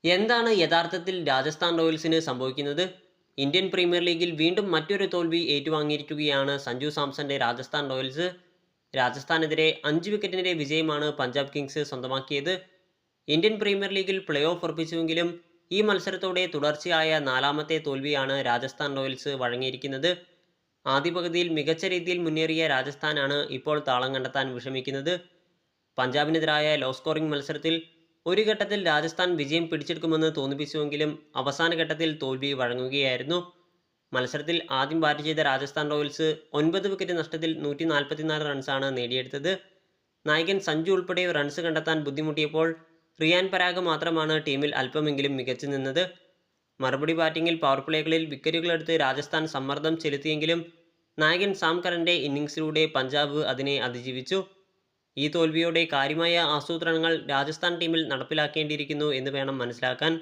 എന്താണ് യഥാർത്ഥത്തിൽ രാജസ്ഥാൻ റോയൽസിന് സംഭവിക്കുന്നത്? ഇന്ത്യൻ പ്രീമിയർ ലീഗിൽ വീണ്ടും മറ്റൊരു തോൽവി ഏറ്റുവാങ്ങിയിരിക്കുകയാണ് സഞ്ജു സാംസന്റെ രാജസ്ഥാൻ റോയൽസ്. രാജസ്ഥാനെതിരെ 5 വിക്കറ്റിന്റെ വിജയമാണ് പഞ്ചാബ് കിങ്സ് സ്വന്തമാക്കിയത്. ഇന്ത്യൻ പ്രീമിയർ ലീഗിൽ പ്ലേ ഓഫ് ഉറപ്പിച്ചുവെങ്കിലും ഈ മത്സരത്തോടെ തുടർച്ചയായ 4ാമത്തെ തോൽവിയാണ് രാജസ്ഥാൻ റോയൽസ് വഴങ്ങിയിരിക്കുന്നത്. ആദ്യ പകുതിയിൽ മികച്ച രീതിയിൽ മുന്നേറിയ രാജസ്ഥാനാണ് ഇപ്പോൾ താളം കണ്ടെത്താൻ വിഷമിക്കുന്നത്. പഞ്ചാബിനെതിരായ ലോ സ്കോറിംഗ് മത്സരത്തിൽ ഒരു ഘട്ടത്തിൽ രാജസ്ഥാൻ വിജയം പിടിച്ചെടുക്കുമെന്ന് തോന്നിപ്പിച്ചുവെങ്കിലും അവസാന ഘട്ടത്തിൽ തോൽവി വഴങ്ങുകയായിരുന്നു. മത്സരത്തിൽ ആദ്യം ബാറ്റ് ചെയ്ത രാജസ്ഥാൻ റോയൽസ് 9 വിക്കറ്റ് നഷ്ടത്തിൽ 144 റൺസാണ് നേടിയെടുത്തത്. നായകൻ സഞ്ജു ഉൾപ്പെടെ റൺസ് കണ്ടെത്താൻ ബുദ്ധിമുട്ടിയപ്പോൾ റിയാൻ പരാഗ് മാത്രമാണ് ടീമിൽ അല്പമെങ്കിലും മികച്ചു നിന്നത്. മറുപടി ബാറ്റിംഗിൽ പവർ പ്ലേകളിൽ വിക്കറ്റുകളെടുത്ത് രാജസ്ഥാൻ സമ്മർദ്ദം ചെലുത്തിയെങ്കിലും നായകൻ സാം കറന്റെ ഇന്നിംഗ്സിലൂടെ പഞ്ചാബ് അതിനെ അതിജീവിച്ചു. ഈ തോൽവിയോടെ കാര്യമായ ആസൂത്രണങ്ങൾ രാജസ്ഥാൻ ടീമിൽ നടപ്പിലാക്കേണ്ടിയിരിക്കുന്നു എന്ന് വേണം മനസ്സിലാക്കാൻ.